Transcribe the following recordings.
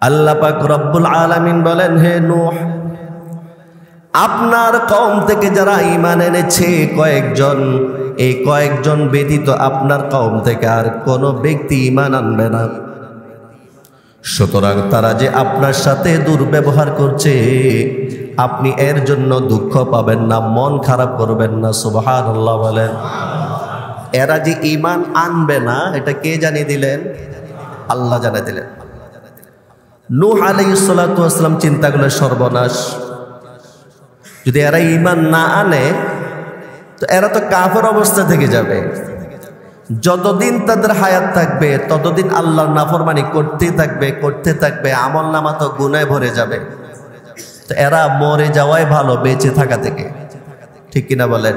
আল্লাহ পাক রব্বুল আলামিন বলেন, হে নূহ, আপনার কওম থেকে যারা ঈমান এনেছে কয়েকজন, এই কয়েকজন ব্যতীত আপনার কওম থেকে আর কোনো ব্যক্তি ঈমান আনবে না। সুতরাং তারা যে আপনার সাথে দুর্ব্যবহার করছে, আপনি এর জন্য দুঃখ পাবেন না, মন খারাপ করবেন না। সুবহানাল্লাহ বলেন। এরা যে ঈমান আনবে না, এটা কে জানিয়ে দিলেন? আল্লাহ জানিয়ে দিলেন। নূহ আলাইহিস সালাতু ওয়াস সালাম চিন্তা করলেন, সর্বনাশ, যদি এরা ঈমান না আনে তো এরা তো কাফের অবস্থা থেকে যাবে। যতদিন তাদের হায়াত থাকবে ততদিন আল্লাহর নাফরমানি করতে থাকবে, আমল নামা তো গুনায় ভরে যাবে। তো এরা মরে যাওয়াই ভালো বেঁচে থাকা থেকে, ঠিক কিনা বলেন?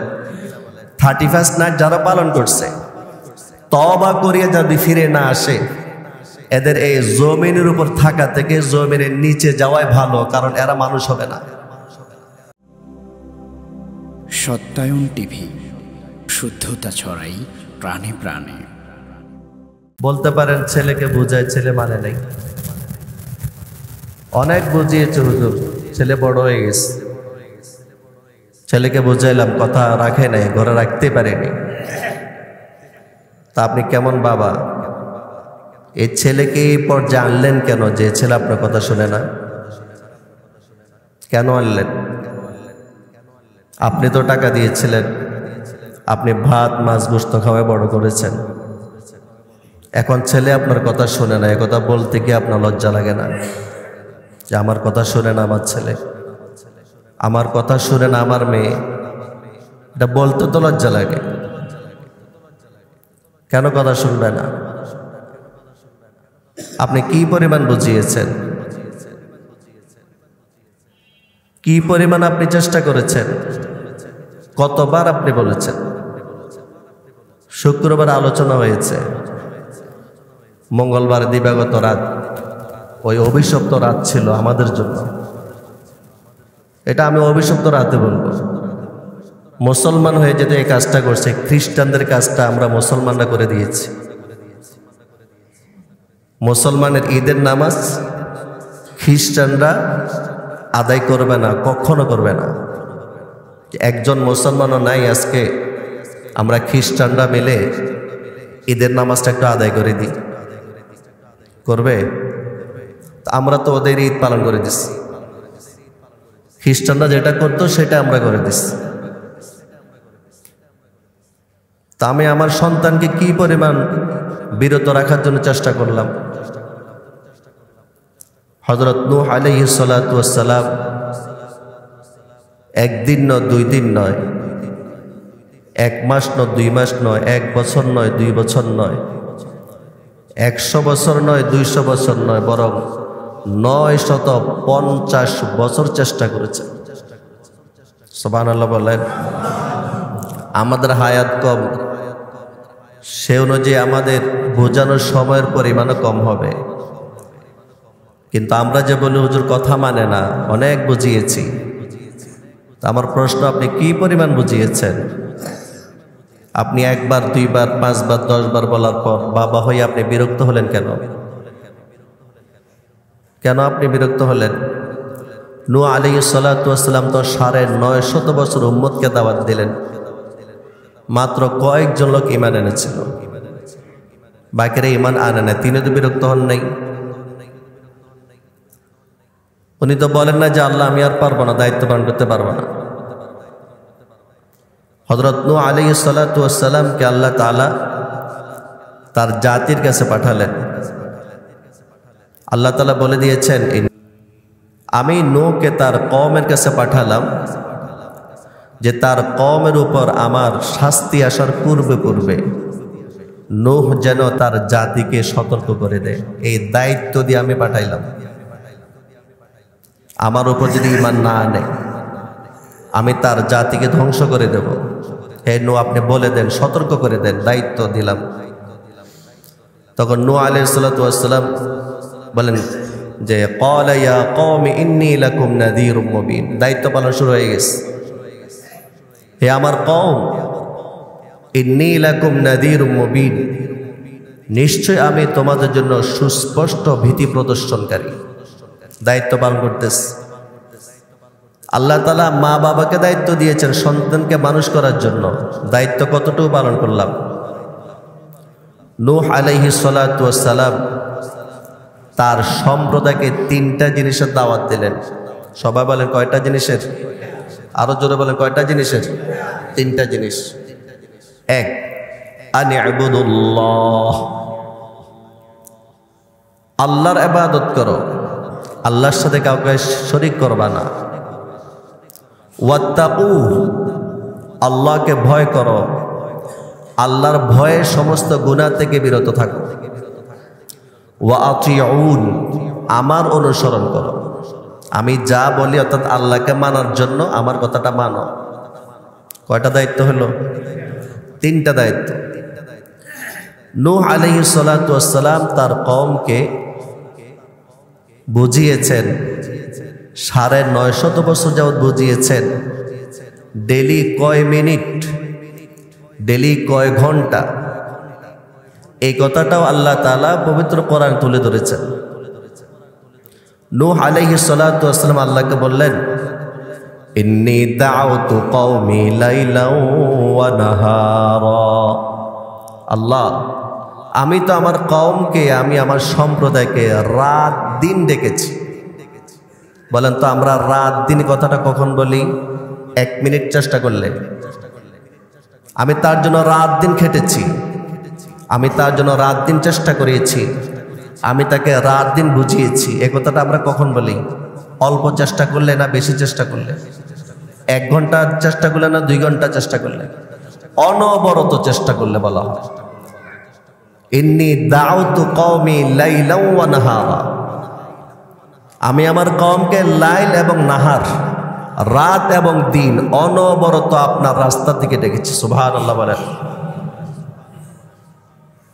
31st নাইট যারা পালন করছে, তওবা করিয়া যদি ফিরে না আসে, এদের এই জমিনের উপর থাকা থেকে জমিনের নিচে যাওয়াই ভালো, কারণ এরা মানুষ হবে না। সত্যায়ন টিভি, শুদ্ধতা ছড়াই প্রাণে প্রাণে। বলতে পারেন ছেলেকে বুঝায়, ছেলে মানে নেই। অনেক বুঝিয়েছে হুজুর, ছেলে বড় হয়ে গেছে। ছেলেকে বুঝাইলাম, কথা রাখে নাই, ঘরে রাখতে পারেনি। তা আপনি কেমন বাবা? এই ছেলেকে এই পর্যায়ে আনলেন কেন? যে ছেলে আপনার কথা শুনে না, কেন আনলেন? আপনি তো টাকা দিয়েছিলেন, আপনি ভাত মাছ গোশত খাওয়ায় বড় করেছেন। এখন ছেলে আপনার কথা শুনে না, একথা বলতে গিয়ে আপনার লজ্জা লাগে না? যে আমার কথা শুনে না আমার ছেলে, আমার কথা শুনে না আমার মেয়ে, এটা বলতে তো লজ্জা লাগে। কেন কথা শুনবে না? আপনি কি পরিমাণ বুঝিয়েছেন, কি পরিমাণ আপনি চেষ্টা করেছেন, কতবার আপনি বলেছেন? শুক্রবার আলোচনা হয়েছে, মঙ্গলবার দিবাগত রাত ওই অভিশপ্ত রাত ছিল আমাদের জন্য। এটা আমি অভিশপ্ত রাতে বলবো। মুসলমান হয়ে যেতে এই কাজটা করছে, খ্রিস্টানদের কাজটা আমরা মুসলমানরা করে দিয়েছি। মুসলমানের ঈদের নামাজ খ্রিস্টানরা আদায় করবে না, কখনো করবে না। একজন মুসলমানও নাই আজকে আমরা খ্রিস্টানরা মিলে ঈদের নামাজটা একটু আদায় করে দিই, করবে? আমরা তো ওদের ঈদ পালন করে দিচ্ছি, খ্রিস্টানরা যেটা করতো সেটা আমরা করে দিচ্ছি। তা আমি আমার সন্তানকে কি পরিমাণ বিরত রাখার জন্য চেষ্টা করলাম। হযরত নূহ আলাইহিস সালাতু ওয়াস সালাম একদিন নয়, 2 দিন নয়, 1 মাস নয়, 2 মাস নয়, 1 বছর নয়, 2 বছর নয়, 100 বছর নয়, 200 বছর নয়, বরং 950 বছর চেষ্টা করেছে। সুবহানাল্লাহ বলেন। আমাদের হায়াত কম, সে অনুযায়ী আমাদের বোঝানোর সময়ের পরিমাণও কম হবে। কিন্তু আমরা যে বলি হুজুর কথা মানে না, অনেক বুঝিয়েছি। আমার প্রশ্ন, আপনি কি পরিমাণ বুঝিয়েছেন? আপনি 1 বার 2 বার 5 বার 10 বার বলার পর বাবা হয়ে আপনি বিরক্ত হলেন কেন? কেন আপনি বিরক্ত হলেন? নূহ আলাইহিস সালাতু ওয়াস সালাম তো 950 বছর উম্মতকে দাওয়াত দিলেন, মাত্র কয়েকজন লোক ঈমান এনেছিল, বাকিরা ঈমান আনে না। তিনি তো বিরক্ত হন নাই? উনি তো বলেন না যে আল্লাহ আমি আর পারবো না, দায়িত্ব পালন করতে পারবো না। হযরত নূহ আলাইহিস সালাতু ওয়াস সালামকে আল্লাহ তাআলা তার জাতির কাছে পাঠালেন। আল্লাহ তাআলা বলে দিয়েছেন, আমি নূহকে তার কওমের কাছে পাঠালাম যে তার কওমের উপর আমার শাস্তি আসার পূর্বে নূহ যেন তার জাতিকে সতর্ক করে দেয়। এই দায়িত্ব দিয়ে আমি পাঠাইলাম। আমার উপর যদি ঈমান না আনে আমি তার জাতিকে ধ্বংস করে দেব। হে নূহ, আপনি বলে দেন, সতর্ক করে দেন, দায়িত্ব দিলাম। তখন নূহ আলাইহিস সালাতু ওয়াস সালাম বলেন যে ক্বালা ইয়া কওমি ইন্নী লাকুম নাযীরুম মুবিন। দায়িত্ব পালন শুরু হয়ে গেছে। হে আমার কওম, ইন্নী লাকুম নাযীরুম মুবিন, নিশ্চয় আমি তোমাদের জন্য সুস্পষ্ট ভীতি প্রদর্শনকারী। দায়িত্ব পালন করতেছে। আল্লাহ তাআলা মা বাবাকে দায়িত্ব দিয়েছেন সন্তানকে মানুষ করার জন্য, দায়িত্ব কতটুকু পালন করলাম? নূহ আলাইহিস সালাতু ওয়াস সালাম তার সম্প্রদায়কে 3টা জিনিসের দাওয়াত দিলেন। সবাই বলেন কয়টা জিনিসের? আরো জোরে বলেন কয়টা জিনিসের? 3টা জিনিস। 1, আন ইবুদুল্লাহ, আল্লাহর ইবাদত করো, আল্লাহর সাথে কাউকে শরীক করবা না। ওয়াত্তাকু, আল্লাহকে ভয় করো, আল্লাহর ভয়ে সমস্ত গুনাহ থেকে বিরত থাকো। ওয়া আতিউন, আমার অনুসরণ করো, আমি যা বলি অর্থাৎ আল্লাহকে মানার জন্য আমার কথাটা মানো। কয়টা দায়িত্ব হলো? 3টা দায়িত্ব। নূহ আলাইহিস সালাতু ওয়াস সালাম তার কওমকে বুঝিয়েছেন, 950 বছর যাবত বুঝিয়েছেন। ডেলি কয় মিনিট, ডেলি কয় ঘন্টা, এই কথাটাও আল্লাহ তাআলা পবিত্র কোরআন তুলে ধরেছেন। নূহ আলাইহিস সালাতু ওয়াস সালাম আল্লাহকে বললেন, ইন্নী দাউতু কওমি লাইলাও ওয়া নাহারা, আল্লাহ আমি তো আমার কওমকে, আমি আমার সম্প্রদায়কে রাত দিন ডেকেছি। বলেন তো আমরা রাত দিন কথাটা কখন বলি? 1 মিনিট চেষ্টা করলে। আমি তার জন্য রাত দিন খেটেছি, আমি তার জন্য রাত দিন চেষ্টা করিয়েছি, আমি তাকে রাত দিন বুঝিয়েছি। এই কথাটা আমরা কখন বলি? অল্প চেষ্টা করলে না বেশি চেষ্টা করলে? 1 ঘন্টা চেষ্টা করলে না 2 ঘন্টা চেষ্টা করলে? অনবরত চেষ্টা করলে বলা হয়। ইন্নী দাউতু কওমি লাইলাও ওয়া নাহারা, আমি আমার কওমকে লাইল এবং নাহার, রাত এবং দিন অনবরত আপনার রাস্তা থেকে ডেকেছি। সুবহানাল্লাহ বলেন।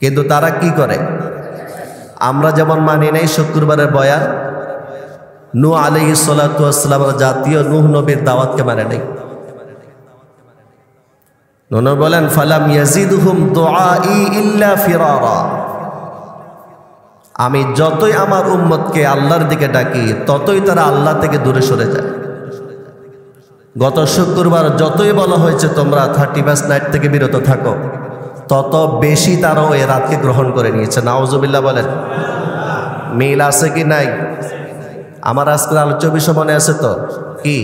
কিন্তু তারা কি করে? আমরা যেমন মানি নাই শুক্রবারের বয়ান, নূহ আলাইহিস সালাতু ওয়াস সালামের জাতীয় নূহ নবীর দাওয়াতকে মানে নাই। নূহ বলেন, ফালাম ইয়াজিদুহুম দুআই ইল্লা ফিরারা, আমি যতই আমার উম্মতকে আল্লাহর দিকে ডাকি ততই তারা আল্লাহ থেকে দূরে সরে যায়। গত শুক্রবার যতই বলা হয়েছে তোমরা 31st নাইট থেকে বিরত থাকো, তত বেশি তারাও এই রাতকে গ্রহণ করে নিয়েছে। নাউজুবিল্লাহ বলেন। মিল আছে কি নাই? আমার আজকের আলোচ্য বিষয় মনে আছে তো? কি?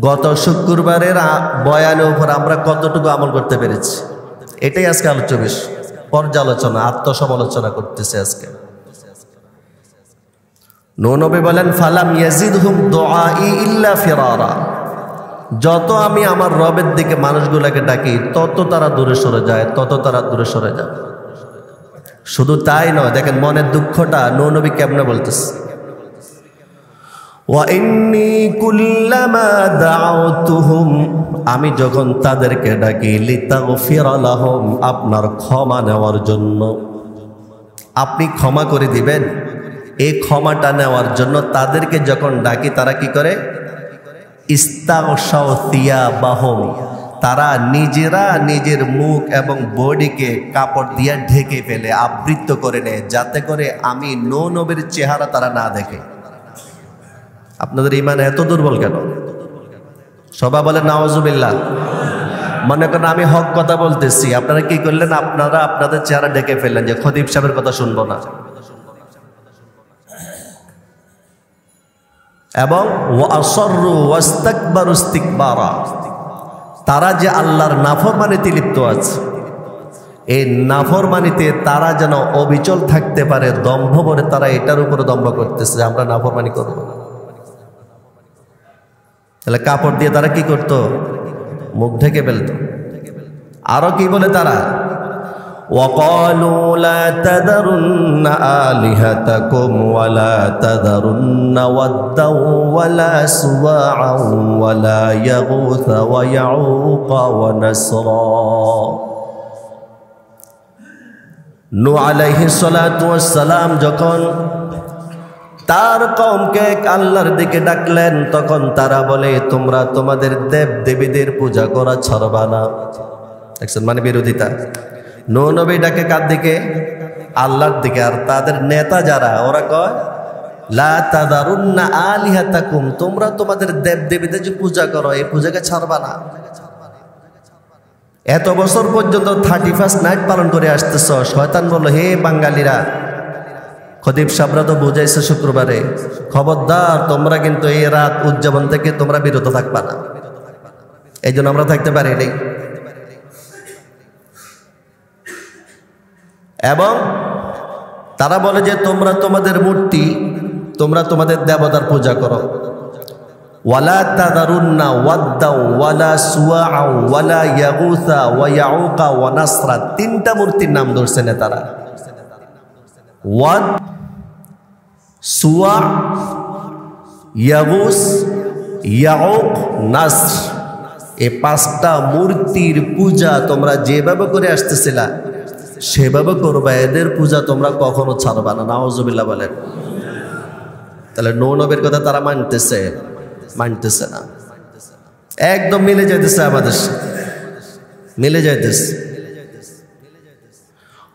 গত শুক্রবারের বয়ানের উপর আমরা কতটুকু আমল করতে পেরেছি, এটাই আজকে আলোচ্য বিষয়। পর্যালোচনা, আত্মসমালোচনা করতেছে আজকে। নূহ নবী বলেন, ফালাম ইয়াজিদহুম দুআই ইল্লা ফিরারা, যত আমি আমার রবের দিকে মানুষগুলোকে ডাকি তত তারা দূরে সরে যায়, তত তারা দূরে সরে যায়। শুধু তাই নয়, দেখেন মনের দুঃখটা নূহ নবী কেমনে বলতেছে। ওয়া ইন্নী কুল্লামা দাউতুহুম, আমি যখন তাদেরকে ডাকি লিতাগফিরা লাহুম, আপনার ক্ষমা নেওয়ার জন্য, আপনি ক্ষমা করে দিবেন, এই ক্ষমাটা নেওয়ার জন্য তাদেরকে যখন ডাকি তারা কি করে? ইস্তাগশাউ থিয়াবাহুম, তারা নিজেরা নিজের মুখ এবং বডিকে কাপড় দিয়ে ঢেকে ফেলে, আবৃত করে নেয়, যাতে করে আমি নূহ নবীর চেহারা তারা না দেখে। আপনাদের ঈমান এত দুর্বল কেন? সবাই বলে নাউজুবিল্লাহ। মনে করেন আমি হক কথা বলতেছি, আপনারা কি করলেন? আপনারা আপনাদের চেহারা ঢেকে ফেললেন যে খতিব সাহেবের কথা শুনবো না। এবং ওয়াসররু ওয়াস্তাকবারু ইস্তিকবারা, তারা যে আল্লাহর নাফরমানিতে লিপ্ত আছে, এই নাফরমানিতে তারা যেন অবিচল থাকতে পারে, দম্ভ করে তারা এটার উপরে দম্ভ করতেছে আমরা নাফরমানি করব। তাহলে কাপড় দিয়ে তারা কি করতো? মুখ ঢেকে ফেলতো। আরো কি বলে তারা? وقالوا لا تذرن آلهتكم ولا تذرن ودا ولا سواعا ولا يغوث ويعوق ونسرا। নূহ আলাইহিস সালাতু ওয়াস সালাম যখন তার কওমকে আল্লাহর দিকে ডাকলেন, তখন তারা বলে তোমরা তোমাদের দেব দেবীদের পূজা করা ছাড়বা না। দেখছেন মানে বিরোধিতা। নূহ নবী ডাকে কার দিকে? আল্লাহর দিকে। আর তাদের নেতা যারা, ওরা কয় লা তাদারুন্না আলিহাতাকুম, তোমরা তোমাদের দেবদেবীদের যে পূজা করো এই পূজাকে ছাড়বা না। এত বছর পর্যন্ত 31st নাইট পালন করে আসতেছ। শয়তান বলল, হে বাঙালিরা, খতিব সাহেবরা তো বুঝাইছে শুক্রবারে, খবরদার তোমরা কিন্তু এই রাত উদযাপন থেকে তোমরা বিরত থাকবা না। এই জন্য আমরা থাকতে পারি নাই। এবং তারা বলে যে তোমরা তোমাদের মূর্তি, তোমরা তোমাদের দেবতার পূজা করো। ওয়ালা তাদারুন্না ওয়াদ্দা ওয়ালা সুওয়া ওয়ালা ইয়াগুসা ওয়া ইয়াউকা ওয়া নাসরা, তিনটা মূর্তির নাম ধরছেন তারা। ওয়াদ, সুওয়া, ইয়াগুস, ইয়াউক, নাসর, এই পাঁচটা মূর্তির পূজা তোমরা যেভাবে করে আসতেছিলা সেভাবে করবা। এদের পূজা তোমরা কখনো ছাড়বা না। নাউজুবিল্লাহ বলেন। তাহলে নবীর কথা তারা মানতেছে না, একদম মিলে যাইতেছে, আমাদের মিলে যাইতেছে।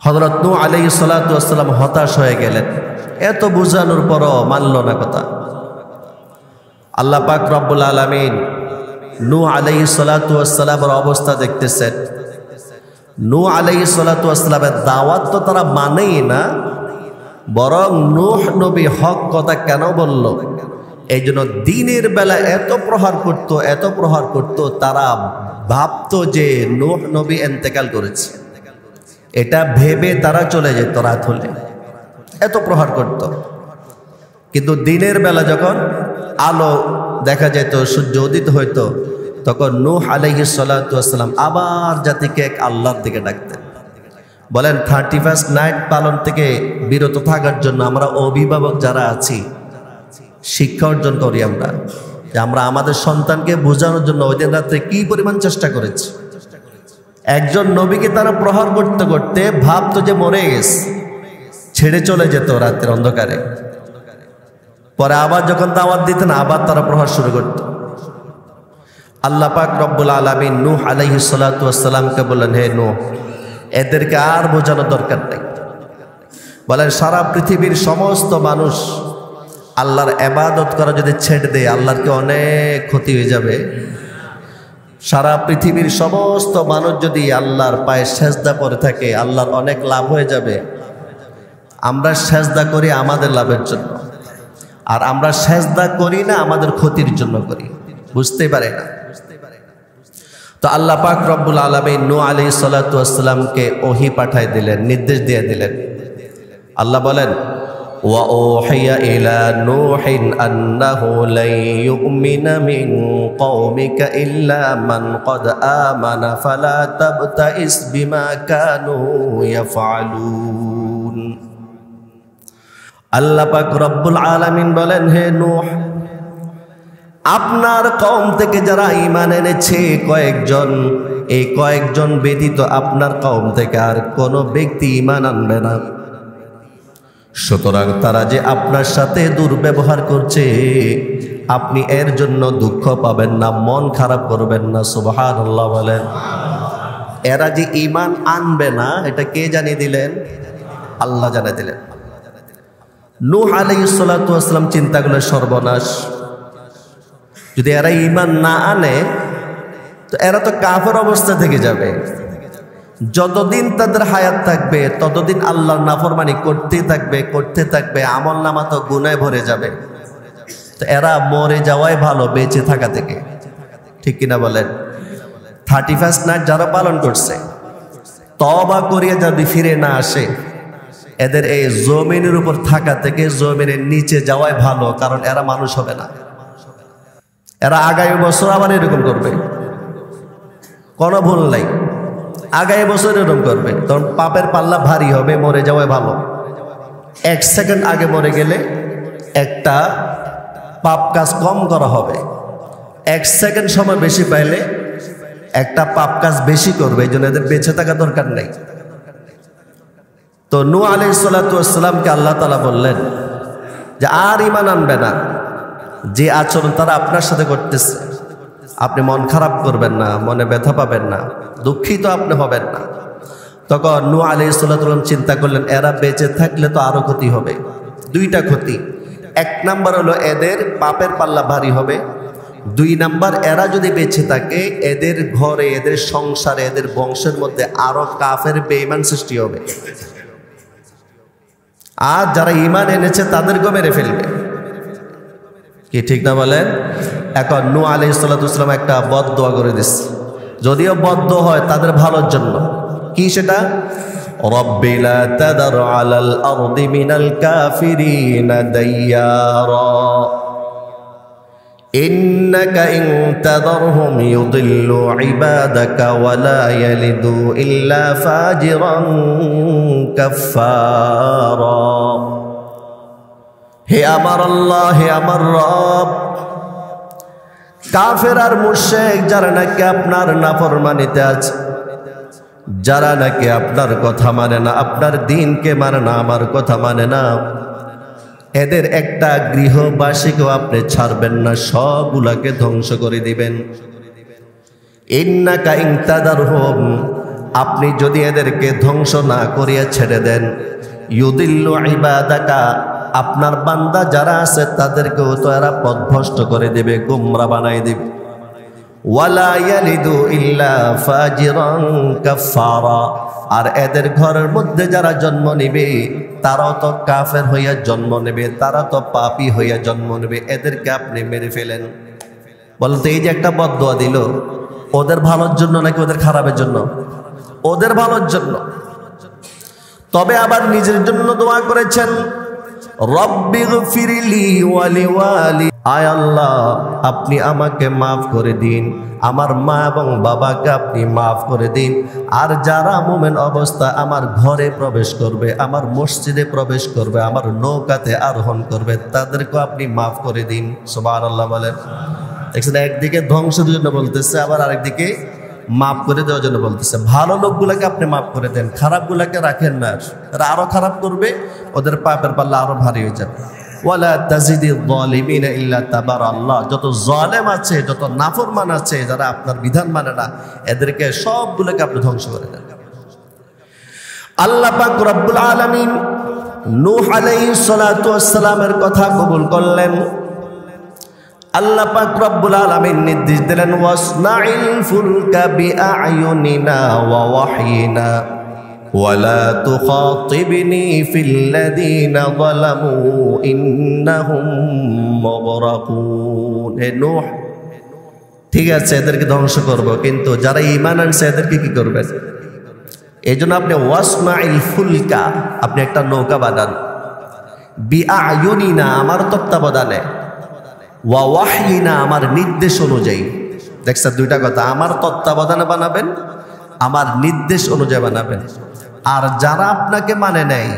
হযরত নূহ আলাইহিস সালাতু ওয়াস সালাম হতাশ হয়ে গেলেন, এত বুঝানোর পরও মানল না কথা। আল্লাহ পাক রব্বুল আলামিন নূহ আলাইহিস সালাতু ওয়াস সালামের অবস্থা দেখতেছেন। নূহ আলাইহিস সালাতু ওয়াস সালামের দাওয়াত তো তারা মানেই না, বরং নূহ নবী হক কথা কেন বলল, এই জন্য দিনের বেলা এত প্রহার করত, তারা ভাবতো যে নূহ নবী ইন্তেকাল করেছে। এটা ভেবে তারা চলে যেত রাত হলে, এত প্রহার করত। কিন্তু দিনের বেলা যখন আলো দেখা যেত, সূর্য উদিত হইতো, তখন নূহ আলাইহিস সালাতু ওয়াস সালাম আবার জাতিকে এক আল্লাহর দিকে ডাকতেন। বলেন 31st নাইট পালন থেকে বিরত থাকার জন্য আমরা অভিভাবক যারা আছি শিক্ষা অর্জন করি। আমরা আমাদের সন্তানকে বোঝানোর জন্য ওই দিন রাত্রে কি পরিমাণ চেষ্টা করেছি। একজন নবীকে তারা প্রহার করতে করতে ভাবতো যে মরে গেছে, ছেড়ে চলে যেত রাতের অন্ধকারে। পরে আবার যখন দাওয়াত দিতেন আবার তারা প্রহার শুরু করত। আল্লাহ পাক রব্বুল আলামিন নূহ আলাইহিস সালাতু ওয়াস সালামকে বললেন, হে নূহ, এদেরকে আর বোঝানোর দরকার নেই। বলেন সারা পৃথিবীর সমস্ত মানুষ আল্লাহর ইবাদত করা যদি ছেড়ে দেয়, আল্লাহর কি অনেক ক্ষতি হয়ে যাবে। সারা পৃথিবীর সমস্ত মানুষ যদি আল্লাহর পায়ে সেজদা করে থাকে, আল্লাহর অনেক লাভ হয়ে যাবে। আমরা সেজদা করি আমাদের লাভের জন্য, আর আমরা সেজদা করি না আমাদের ক্ষতির জন্য করি, বুঝতেই পারে না। তো আল্লাহ পাক রব্বুল আলামিন নূহ আলাইহিস সালাতু ওয়াস সালামকে ওহী পাঠায় দিলেন, নির্দেশ দিয়ে দিলেন। আল্লাহ বলেন, ওয়া উহিয়া ইলা নূহিন আন্নাহু লা ইউমিনা মিন কওমিকা ইল্লা মান ক্বাদ আমানা ফালা তাবতাইস বিমা কানু ইয়াফআলুন। আল্লাহ পাক রব্বুল আলামিন বলেন, হে নূহ, আপনার কওম থেকে যারা ঈমান এনেছে কয়েকজন, এই কয়েকজন ব্যতীত আপনার কওম থেকে আর কোনো ব্যক্তি ঈমান আনবে না। সুতরাং তারা যে আপনার সাথে দুর্ব্যবহার করছে, আপনি এর জন্য দুঃখ পাবেন না, মন খারাপ করবেন না। সুবহানাল্লাহ বলেন। এরা যে ঈমান আনবে না, এটা কে জানিয়ে দিলেন? আল্লাহ জানিয়ে দিলেন। নূহ আলাইহিস সালাতু ওয়াস সালাম চিন্তা করলেন, সর্বনাশ, যদি এরা ঈমান না আনে তো এরা তো কাফের অবস্থা থেকে যাবে। যতদিন তাদের হায়াত থাকবে ততদিন আল্লাহর নাফরমানি করতে থাকবে, আমল নামা তো গুনায় ভরে যাবে। তো এরা মরে যাওয়াই ভালো বেঁচে থাকা থেকে, ঠিক কিনা বলেন? 31st নাইট যারা পালন করছে, তওবা করিয়া যদি ফিরে না আসে, এদের এই জমিনের উপর থাকা থেকে জমিনের নিচে যাওয়াই ভালো, কারণ এরা মানুষ হবে না। এরা আগামী বছর আবার এরকম করবে, কোনো ভুল নাই, আগামী বছর এরকম করবে, তখন পাপের পাল্লা ভারী হবে, মরে যাওয়াই ভালো। 1 সেকেন্ড আগে মরে গেলে একটা পাপ কাজ কম করা হবে, 1 সেকেন্ড সময় বেশি পাইলে একটা পাপ কাজ বেশি করবে। এই জন্য এদের বেঁচে থাকা দরকার নেই। তো নূহ আলাইহিস সালাতু ওয়াস সালামকে আল্লাহ তাআলা বললেন যে আর ঈমান আনবে না, যে আচরণ তারা আপনার সাথে করতেছে আপনি মন খারাপ করবেন না, মনে ব্যথা পাবেন না, দুঃখিত আপনি হবেন না। তখন নূহ আলাইহিস সালাতু ওয়াস সালাম চিন্তা করলেন, এরা বেঁচে থাকলে তো আরো ক্ষতি হবে। 2টা ক্ষতি। এক নাম্বার হলো এদের পাপের পাল্লা ভারী হবে। দুই নাম্বার, এরা যদি বেঁচে থাকে এদের ঘরে, এদের সংসারে, এদের বংশের মধ্যে আরো কাফের বেঈমান সৃষ্টি হবে। আর যারা ঈমান এনেছে তাদেরকেও মেরে ফেলবে। কি ঠিক না বলেন? এখন নূহ আলাইহিস সালাম একটা বদদোয়া করে দিচ্ছে, যদিও বদদোয়া হয় তাদের ভালোর জন্য। কি সেটা? রব্বি লা তাদার আলাল আরদি মিনাল কাফিরিনা দাইয়ারা ইন্নাকা ইন তাদারহুম ইউদিল্লু ইবাদাকা ওয়া লা ইয়ালিদু ইল্লা ফাজিরান কাফফারা। হে আমার আল্লাহ, হে আমার রব, কাফের আর মুশরিক যারা নাকি আপনার নাফরমানিতে আছে, যারা নাকি আপনার কথা মানে না, আপনার দ্বীনকে মানে না, আমার কথা মানে না, এদের একটা গৃহবাসীকেও আপনি ছাড়বেন না, সবগুলাকে ধ্বংস করে দিবেন। ইন্নাকা ইন তাদারহুম, আপনি যদি এদেরকে ধ্বংস না করিয়া ছেড়ে দেন, ইউদিল্লু ইবাদাকা, আপনার বান্দা যারা আছে তাদেরকেও তো এরা পথভ্রষ্ট করে দেবে, গোমরা বানাই দেবে। ওয়ালা ইয়ালিদু ইল্লা ফাজিরান কাফফারা, আর এদের ঘরের মধ্যে যারা জন্ম নেবে তারাও তো কাফের হইয়া জন্ম নেবে, তারা তো পাপী হইয়া জন্ম নেবে, এদেরকে আপনি মেরে ফেলেন। বলতে এই যে একটা বদদোয়া দিল, ওদের ভালোর জন্য নাকি ওদের খারাপের জন্য? ওদের ভালোর জন্য। তবে আবার নিজের জন্য দোয়া করেছেন, রব্বিগফিরলি ওয়া লিওয়ালি, আয় আল্লাহ আপনি আমাকে মাফ করে দিন, আমার মা এবং বাবাকে আপনি মাফ করে দিন, আর যারা মুমিন অবস্থা আমার ঘরে প্রবেশ করবে, আমার মসজিদে প্রবেশ করবে, আমার নৌকাতে আরোহণ করবে, তাদেরকে আপনি মাফ করে দিন। সুবহানাল্লাহ বলেন। দেখছেন, একদিকে ধ্বংসের জন্য বলতেছে, আবার আরেকদিকে মাফ করে দেওয়ার জন্য বলতেছে। ভালো লোকগুলাকে আপনি মাফ করে দেন, খারাপগুলাকে রাখেন না, এরা আরো খারাপ করবে, ওদের পাপের পাল্লা আরো ভারী হয়ে যাবে। ওয়ালা তাজিদিল যালিমিনা ইল্লা তাবারা, আল্লাহ যত জালেম আছে, যত নাফরমান আছে, যারা আপনার বিধান মানে না, এদেরকে সবগুলোকে আপনি ধ্বংস করে দেন। আল্লাহ পাক রব্বুল আলামিন নূহ আলাইহিস সালাতু ওয়াস সালামের কথা কবুল করলেন। আল্লাহ পাক রব্বুল আলামিন নির্দেশ দিলেন, ওয়াসনাইল ফুলকা বিআয়ুনিনা ওয়া ওয়াহয়িনা ওয়ালা তুখাতিবনি ফিল্লাযীনা যালামু ইন্নাহুম মুগরাকুন। হে নূহ, ঠিক আছে এদেরকে ধ্বংস করব, কিন্তু যারা ঈমান আনছে এদেরকে কি করবেন? এই জন্য আপনি ওয়াসনাইল ফুলকা, আপনি একটা নৌকা বানান, বিআয়ুনিনা আমার তত্ত্বাবধানে, ওয়া ওয়াহয়িনা আমার নির্দেশ অনুযায়ী। দেখছেন দুইটা কথা, আমার তত্ত্বাবধানে বানাবেন, আমার নির্দেশ অনুযায়ী বানাবেন। আর যারা আপনাকে মানে নেয়,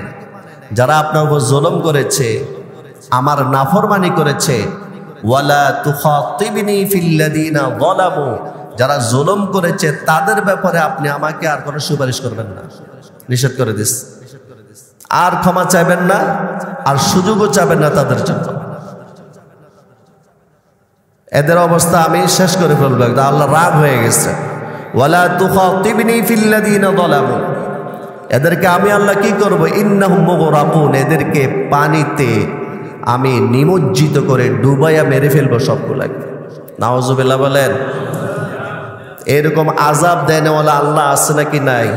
যারা আপনার উপর জুলুম করেছে, আমার নাফরমানি করেছে, ওয়ালা তুখাতিবনি ফিল্লাযীনা যালামু, যারা জুলুম করেছে তাদের ব্যাপারে আপনি আমাকে আর কোনো সুপারিশ করবেন না, নিষেধ করে দিস। আর ক্ষমা চাইবেন না, আর সুযোগও চাইবেন না তাদের জন্য। এদের অবস্থা আমি শেষ করে ফেলবো, আল্লাহ রাগ হয়ে গেছে। ওয়ালা তুখাতিবনি ফিল্লাযীনা যালামু, এদেরকে আমি আল্লাহ কি করব? ইন্নাহুম মুগরাকুন, এদেরকে পানিতে আমি নিমজ্জিত করে ডুবাইয়া মেরে ফেলবো সবগুলাকে। নাউজুবিল্লাহ বলেন। এরকম আযাব দেনে ওয়ালা আল্লাহ আছে নাকি নাই?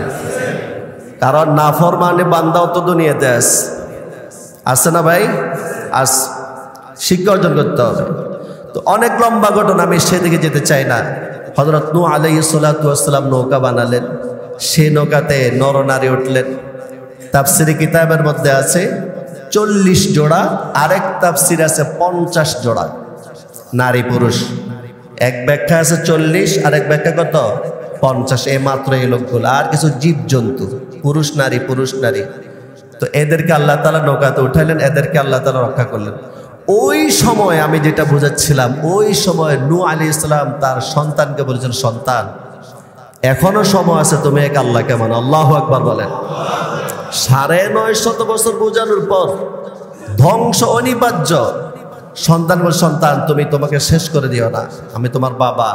কারণ নাফরমানে বান্দাও তো দুনিয়াতে আছে না ভাই? আস, শিক্ষা অর্জন করতে হবে। তো অনেক লম্বা ঘটনা, আমি সেদিকে যেতে চাই না। হযরত নূহ আলাইহিস সালাতু ওয়াস সালাম নৌকা বানালেন, সেই নৌকাতে নরনারী উঠলেন। তাফসিরে কিতাবের মধ্যে আছে 40 জোড়া, আরেক তাফসির আছে 50 জোড়া নারী পুরুষ। এক ব্যাখ্যা আছে 40, আরেক ব্যাখ্যা কত? 50। এই মাত্র এই লোকগুলো, আর কিছু জীবজন্তু, পুরুষ নারী পুরুষ নারী। তো এদেরকে আল্লাহ তাআলা নৌকাতে উঠাইলেন, এদেরকে আল্লাহ তাআলা রক্ষা করলেন। ওই সময় আমি যেটা বুঝাচ্ছিলাম, ওই সময় নূহ আলাইহিস সালাম তার সন্তানকে বলেছেন, সন্তান এখনো সময় আছে, তুমি এক আল্লাহকে মানো। আল্লাহু আকবার বলেন। 950 বছর বোঝানোর পর ধ্বংস অনিবার্য। সন্তান বল, সন্তান তুমি তোমাকে শেষ করে দিও না, আমি তোমার বাবা,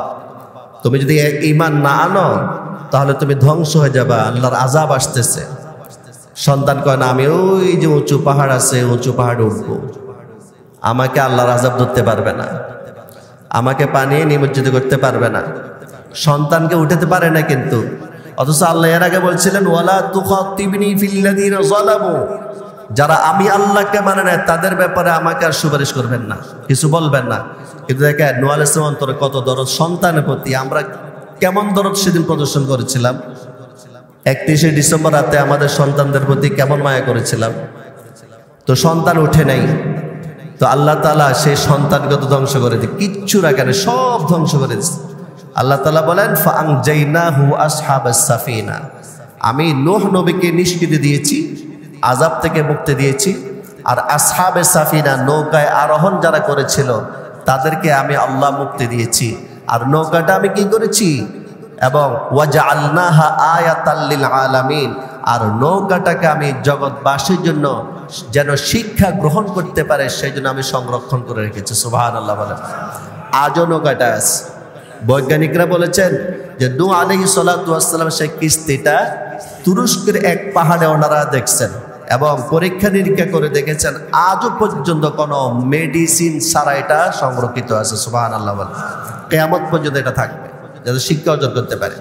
তুমি যদি ঈমান না আনো তাহলে তুমি ধ্বংস হয়ে যাবা, আল্লাহর আযাব আসতেছে। সন্তান কয় না, আমি ওই যে উঁচু পাহাড় আছে, উঁচু পাহাড়ে উঠবো, আমাকে আল্লাহর আযাব ধরতে পারবে না, আমাকে পানি নিমজ্জিত করতে পারবে না, সন্তানকে উঠাতে পারে না। কিন্তু অথচ আল্লাহ এর আগে বলছিলেন ওয়ালা তুখাতিবনি ফিল্লাযিনা যালামু, যারা আমি আল্লাহকে মানে না তাদের ব্যাপারে আমাকে আর সুপারিশ করবেন না, কিছু বলবেন না। কিন্তু দেখেন নূহ আলাইহিস সালাম অন্তরে কত দরদ সন্তানের প্রতি, আমরা কেমন দরদ সেদিন প্রদর্শন করেছিলাম। 31শে ডিসেম্বর রাতে আমাদের সন্তানদের প্রতি কেমন মায়া করেছিলাম। তো সন্তান উঠে নাই, তো আল্লাহ তাআলা সেই সন্তানকে তো ধ্বংস করে দিই, কিচ্ছু রাখেন, সব ধ্বংস করে দিচ্ছে। আল্লাহ তাআলা বলেন ফাআনজাইনাহু আসহাবাস সাফিনা, আমি নূহ নবীকে নিষ্কৃতি দিয়েছি, আযাব থেকে মুক্তি দিয়েছি। আর আসহাবে সাফিনা, নৌকায় আরোহণ যারা করেছিল তাদেরকে আমি আল্লাহ মুক্তি দিয়েছি। আর নৌকাটা আমি কি করেছি, এবং ওয়াজআলনাহা আয়াতাল লিল আলামিন, আর নৌকাটাকে আমি জগৎবাসীর জন্য যেন শিক্ষা গ্রহণ করতে পারে সেই জন্য আমি সংরক্ষণ করে রেখেছি। সুবহানাল্লাহ বলেন। আজও নৌকাটা আছে। বৈজ্ঞানিকরা বলেছেন যে নূহ আলাইহিস সালাতু ওয়াস সালাম সেই কিস্তিটা তুরস্কের এক পাহাড়ে ওনারা দেখছেন এবং পরীক্ষা নিরীক্ষা করে দেখেছেন আজও পর্যন্ত কোনো মেডিসিন ছাড়া এটা সংরক্ষিত আছে। সুবহানাল্লাহ বলেন। কিয়ামত পর্যন্ত এটা থাকবে, যাতে শিক্ষা অর্জন করতে পারে।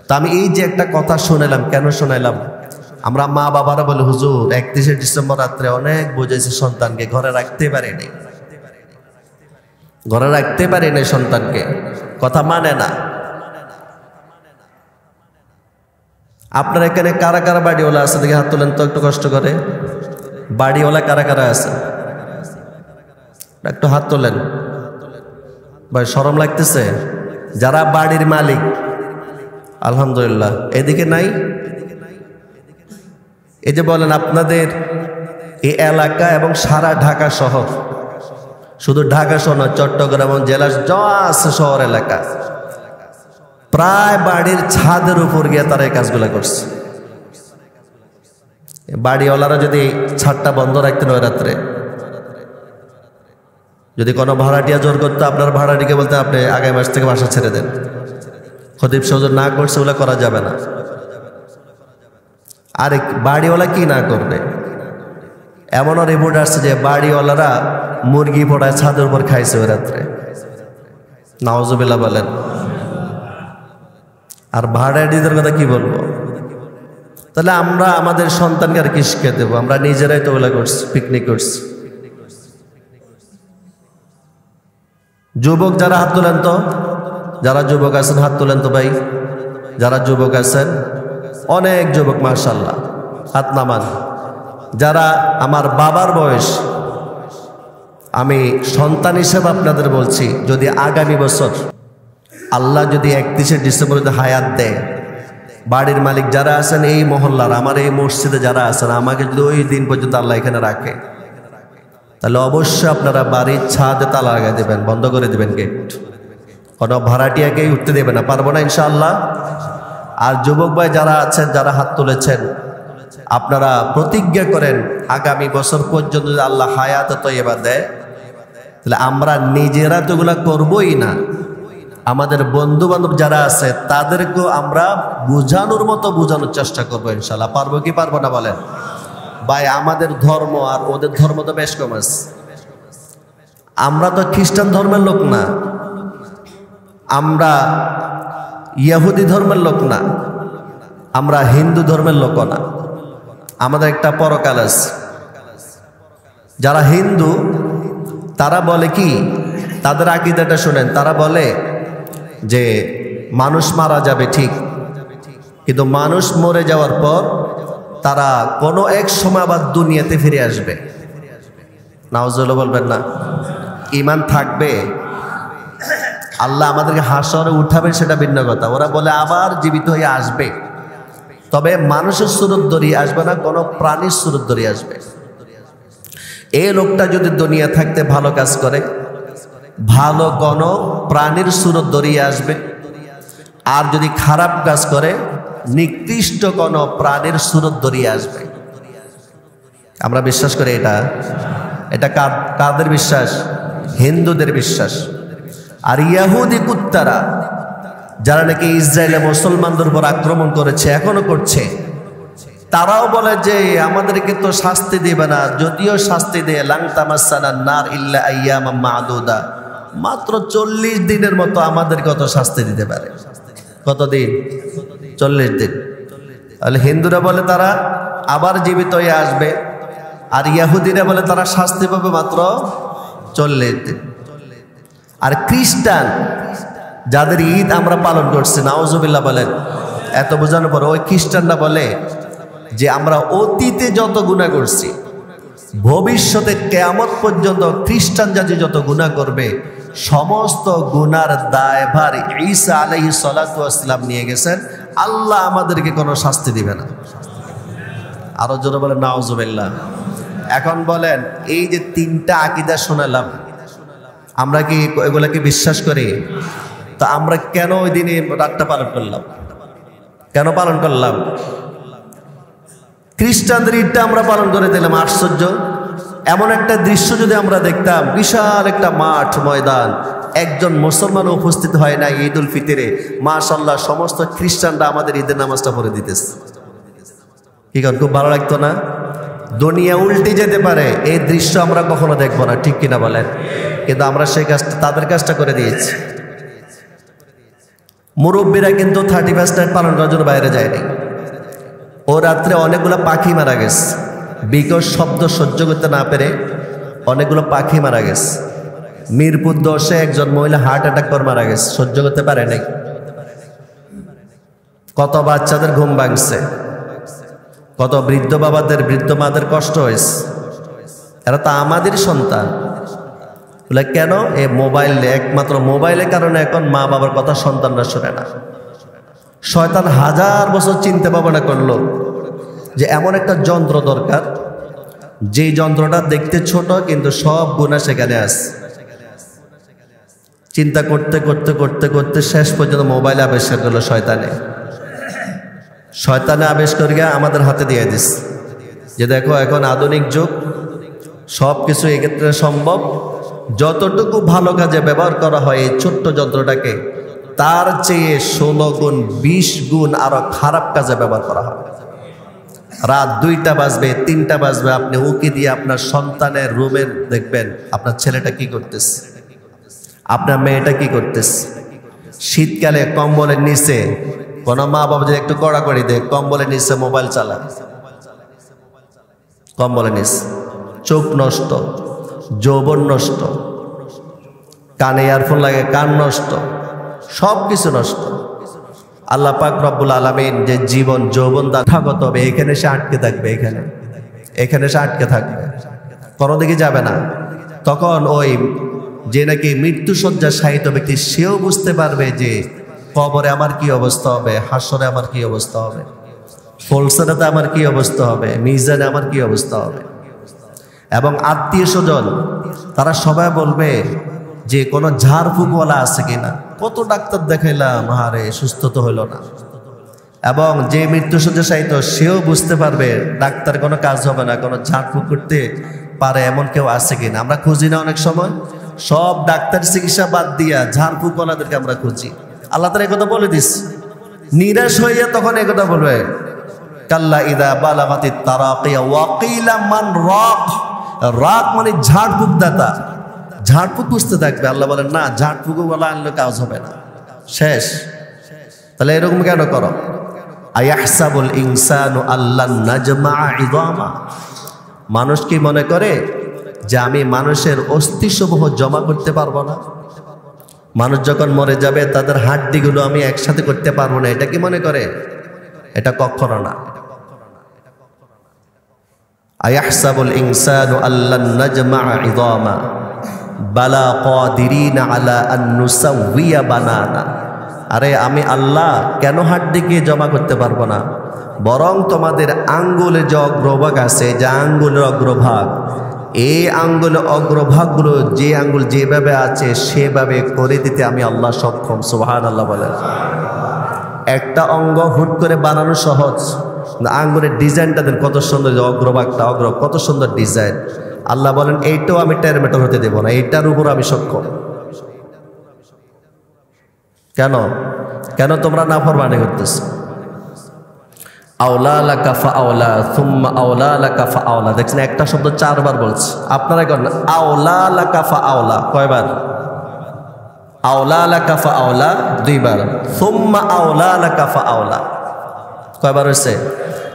তা আমি এই যে একটা কথা শুনাইলাম, কেন শুনাইলাম, আমরা মা বাবারা বলে হুজুর 31শে ডিসেম্বর রাত্রে অনেক বুঝাইছি সন্তানকে, ঘরে রাখতে পারেনি, ঘরে রাখতে পারেনি সন্তানকে, কথা মানে না। আপনার এখানে কারা কারা বাড়িওয়ালা আছে দেখে হাত তোলেন তো, একটু কষ্ট করে। বাড়িওয়ালা কারা কারা আছে একটু হাত তোলেন। ভাই শরম লাগতেছে? যারা বাড়ির মালিক আলহামদুলিল্লাহ, এদিকে নাই? এই যে বলেন আপনাদের এই এলাকা এবং সারা ঢাকা শহর, শুধু ঢাকা শহর নয়, চট্টগ্রাম জেলার যা আছে শহর এলাকা, প্রায় বাড়ির ছাদের উপর গিয়ে তারা এই কাজগুলো করছে। বাড়িওয়ালারা যদি ছাদটা বন্ধ রাখতেন ওই রাত্রে, যদি কোনো ভাড়াটিয়া জোর করতো, আপনার ভাড়াটিকে বলতে আপনি আগামী মাস থেকে বাসা ছেড়ে দেন, খতিব সহজর না করছে ওগুলো করা যাবে না। আর বাড়িওয়ালা কি না করবে, এমনও রিপোর্ট আসছে যে বাড়িওয়ালারা মুরগি পোড়ায় ছাদের উপর খাইছে ওই রাত্রে, নাউজুবিল্লাহ বলেন। আর ভাড়াটিদের কথা কি বলবো? তাহলে আমরা আমাদের সন্তানকে আর কি শিখে দেবো? আমরা নিজেরাই তো ওগুলা করছি, পিকনিক করছি। যুবক যারা হাত তোলেন তো, যারা যুবক আছেন হাত তোলেন তো ভাই, যারা যুবক আছেন, অনেক যুবক মাশাআল্লাহ, হাত নামান। যারা আমার বাবার বয়স, আমি সন্তান হিসেবে আপনাদের বলছি, যদি আগামী বছর আল্লাহ যদি 31শে ডিসেম্বর হায়াত দেয়, বাড়ির মালিক যারা আছেন এই মহল্লার, আমার এই মসজিদে যারা আছেন, আমাকে যদি ওই দিন পর্যন্ত আল্লাহ এখানে রাখে, তাহলে অবশ্যই আপনারা বাড়ির ছাদে তালা লাগাই দেবেন, বন্ধ করে দেবেন গেট, কোনো ভাড়াটিয়াকেই উঠতে দেবে না, পারবো না ইনশাআল্লাহ। আর যুবক ভাই যারা আছেন, যারা হাত তুলেছেন, আপনারা প্রতিজ্ঞা করেন আগামী বছর পর্যন্ত যদি আল্লাহ হায়াত তয়্যিবা দেয়, তাহলে আমরা নিজেরা তো এগুলা করবোই না, আমাদের বন্ধু বান্ধব যারা আছে তাদেরকেও আমরা বোঝানোর মতো বোঝানোর চেষ্টা করবো ইনশাআল্লাহ। পারবো কি পারবো না বলেন? ভাই আমাদের ধর্ম আর ওদের ধর্ম তো বেশ কম আছে। আমরা তো খ্রিস্টান ধর্মের লোক না, আমরা ইহুদি ধর্মের লোক না, আমরা হিন্দু ধর্মের লোক না, আমাদের একটা পরকাল আছে। যারা হিন্দু তারা বলে কি, তাদের আকীদাটা শুনেন, তারা বলে যে মানুষ মারা যাবে ঠিক, কিন্তু মানুষ মরে যাওয়ার পর তারা কোনো এক সময় আবার দুনিয়াতে ফিরে আসবে। নাউজুবিল্লাহ বলবেন না? ঈমান থাকবে, আল্লাহ আমাদেরকে হাসরে উঠাবেন সেটা ভিন্ন কথা। ওরা বলে আবার জীবিত হয়ে আসবে, তবে মানুষের সুরত ধরিয়ে আসবে না, কোনো প্রাণীর সুরত ধরিয়ে আসবে। এই লোকটা যদি দুনিয়া থাকতে ভালো কাজ করে, ভালো কোনো প্রাণীর সুরত ধরিয়ে আসবে, আর যদি খারাপ কাজ করে নিকৃষ্ট কোনো প্রাণীর সুরত ধরিয়ে আসবে। আমরা বিশ্বাস করি এটা। এটা কাদের বিশ্বাস? হিন্দুদের বিশ্বাস। আর ইহুদি কুত্তারা যারা নাকি ইসরায়েলে মুসলমানদের উপর আক্রমণ করেছে, এখনো করছে, তারাও বলে যে আমাদেরকে তো শাস্তি দিবে না, যদিও শাস্তি দেয় লাং তামাসসানা নার ইল্লা আইয়ামাম মা'দুদা, মাত্র 40 দিনের মতো আমাদের কত শাস্তি দিতে পারে। কতদিন? 40 দিন। তাহলে হিন্দুরা বলে তারা আবার জীবিত হয়ে আসবে, আর ইহুদিরা বলে তারা শাস্তি পাবে মাত্র 40 দিন। আর খ্রিস্টান যাদের ঈদ আমরা পালন করছি, নাউজুবিল্লাহ বলেন, এত বোঝানোর পর ওই খ্রিস্টানরা বলে যে আমরা অতীতে যত গুনাহ করছি, ভবিষ্যতে কিয়ামত পর্যন্ত খ্রিস্টান জাতি যত গুনাহ করবে সমস্ত গুনার দায়ভার ঈসা আলাইহিস সালাতু ওয়াস সালাম নিয়ে গেছেন, আল্লাহ আমাদেরকে কোনো শাস্তি দিবে না। আরো জোরে বলেন নাউজুবিল্লাহ। এখন বলেন এই যে 3টা আকীদা শোনালাম, আমরা কি এগুলাকে বিশ্বাস করি? তা আমরা কেন ওই দিনে রাতটা পালন করলাম? কেন পালন করলাম? খ্রিস্টানদের ঈদটা আমরা পালন করে দিলাম। আশ্চর্য! এমন একটা দৃশ্য যদি আমরা দেখতাম, বিশাল একটা মাঠ ময়দান, একজন মুসলমান উপস্থিত হয় না ঈদ উল ফিতরে, মাশাআল্লাহ সমস্ত খ্রিস্টানরা আমাদের ঈদের নামাজটা পড়ে দিতেছে, কি করেন? খুব ভালো লাগতো না? দুনিয়া উল্টে যেতে পারে, এই দৃশ্য আমরা কখনো দেখবো না, ঠিক কিনা বলেন? কিন্তু আমরা সেই কাজটা, তাদের কাজটা করে দিয়েছি। মুরব্বীরা কিন্তু 31st নাইট পালন করার জন্য বাইরে যায়নি। ও রাত্রে অনেকগুলো পাখি মারা গেছে, বিকট শব্দ সহ্য করতে না পেরে অনেকগুলো পাখি মারা গেছে। মিরপুর 10-এ একজন মহিলা হার্ট অ্যাটাক করে মারা গেছে, সহ্য করতে পারে নাই। কত বাচ্চাদের ঘুম ভাঙছে, কত বৃদ্ধ বাবাদের, বৃদ্ধ মাদের কষ্ট হয়েছে। এরা তো আমাদের সন্তান। বলে কেন? এ মোবাইল, একমাত্র মোবাইলের কারণে এখন মা বাবার কথা সন্তানরা শোনে না। শয়তান 1000 বছর চিন্তা ভাবনা করলো যে এমন একটা যন্ত্র দরকার, যেই যন্ত্রটা দেখতে ছোট কিন্তু সব গুনাহ সেখানে আছে। চিন্তা করতে করতে করতে করতে শেষ পর্যন্ত মোবাইল আবিষ্কার করলো শয়তানে। শয়তানে আবিষ্কার করে আমাদের হাতে দিয়ে দিস যে দেখো এখন আধুনিক যুগ, সব কিছু এক্ষেত্রে সম্ভব। যতটুকু ভালো কাজে ব্যবহার করা হয় এই ছোট্ট যন্ত্রটাকে, তার চেয়ে 16 গুণ 20 গুণ আরো খারাপ কাজে ব্যবহার করা হয়। রাত 2টা বাজবে, 3টা বাজবে, আপনি উকি দিয়ে আপনার সন্তানের রুমের দেখবেন আপনার ছেলেটা কি করতেছে, আপনার মেয়েটা কি করতেছে। শীতকালে কম্বলের নিচে, কোনো মা বাবা যদি একটু কড়াকড়ি দেয়, কম্বলের নিচে মোবাইল চালায়, কম্বলের নিচে। চোখ নষ্ট, যৌবন নষ্ট, কানে ইয়ারফোন লাগে, কান নষ্ট, সব কিছু নষ্ট। আল্লাহ পাক রব্বুল আলামিন যে জীবন যৌবন দাগত হবে, এখানে সে আটকে থাকবে, এখানে সে আটকে থাকবে, কোনো দিকে যাবে না। তখন ওই যে নাকি মৃত্যুসজ্জা শায়িত ব্যক্তি, সেও বুঝতে পারবে যে কবরে আমার কি অবস্থা হবে, হাসরে আমার কি অবস্থা হবে, ফুলসরাতে আমার কি অবস্থা হবে, মিজানে আমার কি অবস্থা হবে। এবং আত্মীয় স্বজন তারা সবাই বলবে যে কোনো ঝাড়ফুঁকওয়ালা আছে কিনা। কত ডাক্তার দেখাইলাম, আরে সুস্থ তো হইল না। এবং যে মৃত্যুসজ্জা শায়িত, সেও বুঝতে পারবে ডাক্তার কোনো কাজ হবে না, কোনো ঝাড়ফুঁক করতে পারে এমন কেউ আছে কিনা। আমরা খুঁজি না অনেক সময়, সব ডাক্তার চিকিৎসা বাদ দিয়া ঝাড়ফুঁকওয়ালাদেরকে আমরা খুঁজি। আল্লাহ তাআলা একথা বলে দিস, নিরাশ হইয়া তখন একথা বলবে, কাল্লা ইদা বালাগাতিত তারাকিয়া ওয়া কিলা মান রাক। রাক মানে ঝাড়ফুঁক দাতা, ঝাড়ফুঁক বুঝতে থাকবে। আল্লাহ বলেন না, ঝাড়ফুঁকওয়ালা আনলে কাজ হবে না, শেষ। তাহলে এরকম কেন করো? আয়াহসাবুল ইনসানু আল্লান নাজমা ইযামা। মানুষ কি মনে করে যে আমি মানুষের অস্থিসমূহ জমা করতে পারবো না? মানুষ যখন মরে যাবে তাদের হাড্ডিগুলো আমি একসাথে করতে পারবো না, এটা কি মনে করে? এটা কখনো না। আয়াহসাবুল ইনসানু আল্লান নাজমা ইযামা বালা কাদিরিনা আলা আন নুসাউইয়া বানানা। আরে আমি আল্লাহ কেন হাড্ডিকে জমা করতে পারবো না? বরং তোমাদের আঙ্গুলে যে অগ্রভাগ আছে, যে আঙ্গুলের অগ্রভাগ, এই আঙ্গুলের অগ্রভাগগুলো যে আঙ্গুল যেভাবে আছে সেভাবে করে দিতে আমি আল্লাহ সক্ষম। সুবহানাল্লাহ বলেন। একটা অঙ্গ হুট করে বানানো সহজ, আঙ্গুলের ডিজাইনটা দেন কত সুন্দর, অগ্রভাগটা কত সুন্দর ডিজাইন। আল্লাহ বলেন এইটাও আমি টেরমেটর হতে দেব না, এইটার উপর আমি সক্ষম। কেন কেন তোমরা নাফরমানি করতেছ? আওলা লাকা ফাআওলা সুম্মা আওলা লাকা ফাআওলা। দেখছেন একটা শব্দ 4 বার বলছে, আপনারা করেন আওলা লাকা ফাআওলা কয়বার? আওলা লাকা ফাআওলা 2 বার, সুম্মা আওলা লাকা ফাআওলা কয়বার হয়েছে?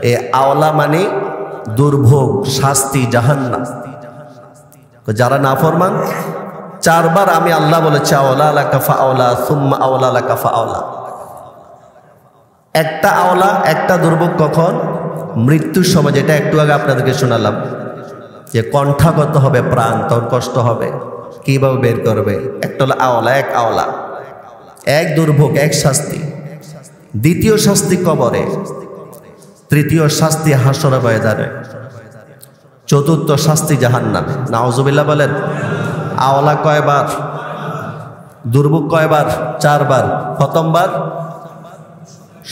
এই আওলা মানে দুর্ভোগ, শাস্তি, জাহান্নাম। যারা নাফরমান 4 বার আমি আল্লাহ বলেছি আওলা লাকা ফাআওলা সুম্মা আওলা লাকা ফাআওলা। একটা আওলা, একটা দুর্ভোগ কখন? মৃত্যুর সময়, যেটা একটু আগে আপনাদেরকে শোনালাম, যে কণ্ঠাগত হবে প্রাণ, তখন কষ্ট হবে, কিভাবে বের করবে। একটা হলো আওলা, এক আওলা, এক দুর্ভোগ, এক শাস্তি। দ্বিতীয় শাস্তি কবরে, তৃতীয় শাস্তি হাসরে ময়দানে, চতুর্থ শাস্তি জাহান্নামে। নাউজুবিল্লাহ বলেন। আওলা কয়বার? দুর্ভোগ কয়বার? 4 বার। প্রথমবার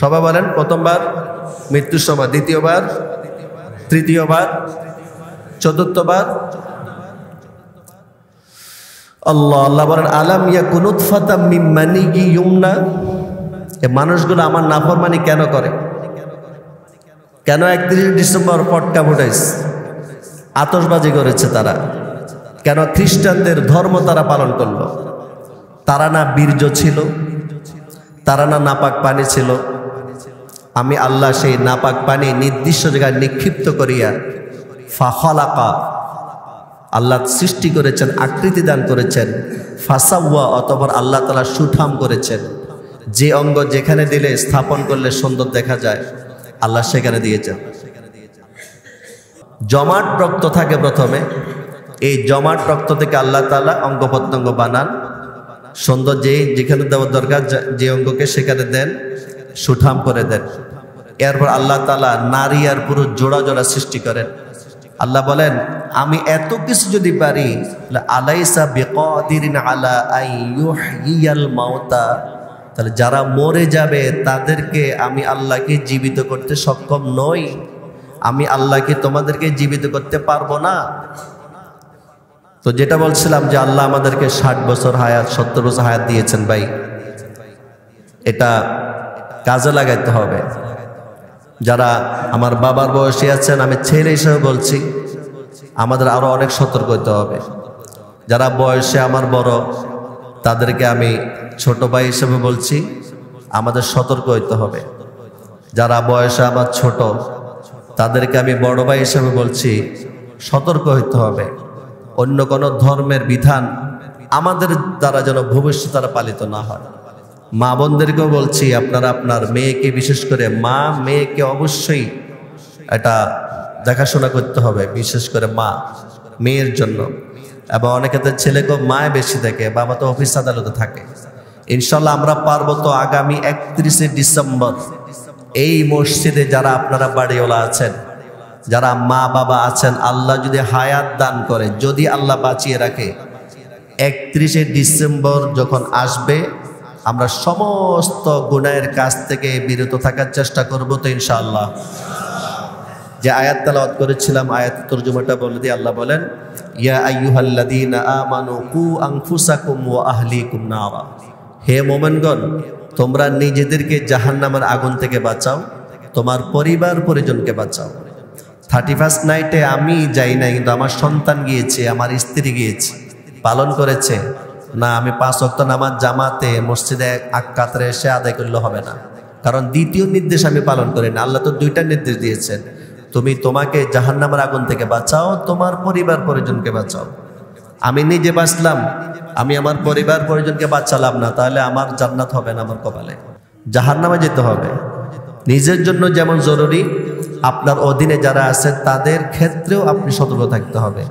সবাই বলেন, প্রথমবার মৃত্যুর সময়, দ্বিতীয়বার, তৃতীয়বার, চতুর্থবার। আল্লাহ আল্লাহ বলেন আলাম ইয়াকুন নুতফাতাম মিন মানিয়্যিন ইউমনা। এই মানুষগুলো আমার নাফরমানি কেন করে? কেন 31 ডিসেম্বর পটকা ফুটাইছে, আতশবাজি করেছে তারা? কেন খ্রিস্টানদের ধর্ম তারা পালন করলো? তারা না বীর্য ছিল? তারা না নাপাক পানি ছিল? আমি আল্লাহ সেই নাপাক পানি নির্দিষ্ট জায়গায় নিক্ষিপ্ত করিয়া ফাখালাকা, আল্লাহ সৃষ্টি করেছেন, আকৃতি দান করেছেন, ফাসাওয়া, অতঃপর আল্লাহ তাআলা সুঠাম করেছেন। যে অঙ্গ যেখানে দিলে স্থাপন করলে সুন্দর দেখা যায়, আল্লাহ সেখানে দিয়েছেন। জমাট রক্ত থাকে প্রথমে, এই জমাট রক্ত থেকে আল্লাহ তাআলা অঙ্গ প্রত্যঙ্গ বানান, সুন্দর যেখানে দেওয়ার দরকার যে অঙ্গকে সেখানে দেন, সুঠাম করে দেন। এরপর আল্লাহ তাআলা নারী আর পুরুষ জোড়া জোড়া সৃষ্টি করেন। আল্লাহ বলেন আমি এত কিছু যদি পারি, আলাইসা বিকাদিরিন আলা আইয়ুহইয়াল মাউতা, তাহলে যারা মরে যাবে তাদেরকে আমি আল্লাহকে জীবিত করতে সক্ষম নই? আমি আল্লাহকে তোমাদেরকে জীবিত করতে পারবো না? তো যেটা বলছিলাম যে আল্লাহ আমাদেরকে 60 বছর হায়াত, 70 বছর হায়াত দিয়েছেন ভাই, এটা কাজে লাগাইতে হবে। যারা আমার বাবার বয়সী আছেন, আমি ছেলে হিসেবে বলছি, আমাদের আরো অনেক সতর্ক হতে হবে। যারা বয়সে আমার বড়, তাদেরকে আমি ছোট ভাই হিসেবে বলছি, আমাদের সতর্ক হইতে হবে। যারা বয়সে আমার ছোট, তাদেরকে আমি বড় ভাই হিসেবে বলছি, সতর্ক হইতে হবে। অন্য কোনো ধর্মের বিধান আমাদের দ্বারা যেন ভবিষ্যৎ তারা পালিত না হয়। মা বোনদেরকেও বলছি, আপনারা আপনার মেয়েকে, বিশেষ করে মা মেয়েকে অবশ্যই এটা দেখাশোনা করতে হবে, বিশেষ করে মা মেয়ের জন্য। এবং অনেকের ছেলেকেও মায় বেশি থাকে, বাবা তো অফিস আদালতে থাকে। ইনশাল্লাহ আমরা পারবো তো আগামী 31 ডিসেম্বর এই মসজিদে যারা আপনারা বাড়িওয়ালা আছেন, যারা মা বাবা আছেন, আল্লাহ যদি হায়াত দান করে, যদি আল্লাহ বাঁচিয়ে রাখে, 31 ডিসেম্বর যখন আসবে, আমরা সমস্ত গুনাহের কাজ থেকে বিরত থাকার চেষ্টা করব তো ইনশাআল্লাহ। যে আয়াত তেলাওয়াত করেছিলাম, আয়াত তরজমাটা বলে দিয়ে আল্লাহ বলেন, ইয়া আইয়ুহাল্লাযীনা আমানু কু আনফুসাকুম ওয়া আহলিকুম নারা। হে মুমিনগণ, তোমরা নিজেদেরকে জাহান্নামের আগুন থেকে বাঁচাও, তোমার পরিবার পরিজনকে বাঁচাও। 31st নাইটে আমি যাই নাই, কিন্তু আমার সন্তান গিয়েছে, আমার স্ত্রী গিয়েছে, পালন করেছে না। আমি 5 ওয়াক্ত নামাজ জামাতে মসজিদে কাতারে এসে আদায় করলে হবে না, কারণ দ্বিতীয় নির্দেশ আমি পালন করি না। আল্লাহ তো 2টা নির্দেশ দিয়েছেন, তুমি তোমাকে জাহান্নামের আগুন থেকে বাঁচাও, তোমার পরিবার পরিজনকে বাঁচাও। আমি নিজে বাঁচলাম, আমি আমার পরিবার পরিজনকে বাঁচালাম না, তাহলে আমার জান্নাত হবে না, আমার কপালে জাহান্নামে যেতে হবে। নিজের জন্য যেমন জরুরি, আপনার অধীনে যারা আছে তাদের ক্ষেত্রেও আপনি সতর্ক থাকতে হবে।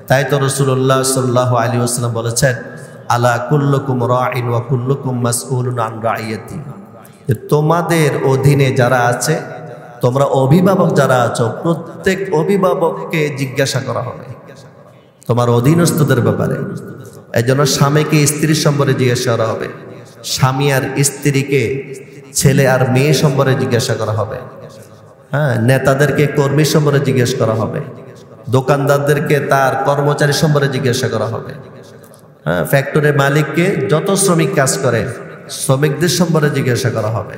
তাই তো রাসূলুল্লাহ সাল্লাল্লাহু আলাইহি ওয়াসাল্লাম বলেছেন, আলা কুল্লুকুম রাইন ওয়া কুল্লুকুম মাসউলুন আন রাইয়াতি। তোমাদের অধীনে যারা আছে, তোমরা অভিভাবক যারা আছো, প্রত্যেক অভিভাবককে জিজ্ঞাসা করা হবে তোমার অধীনস্থদের ব্যাপারে। এজন্য স্বামীকে স্ত্রীর সম্পর্কে জিজ্ঞাসা করা হবে, স্বামী আর স্ত্রীকে ছেলে আর মেয়ে সম্পর্কে জিজ্ঞাসা করা হবে। হ্যাঁ, নেতাদেরকে কর্মী সম্পর্কে জিজ্ঞেস করা হবে, দোকানদারদেরকে তার কর্মচারী সম্পর্কে জিজ্ঞাসা করা হবে। হ্যাঁ, ফ্যাক্টরির মালিককে যত শ্রমিক কাজ করে শ্রমিকদের সম্পর্কে জিজ্ঞাসা করা হবে।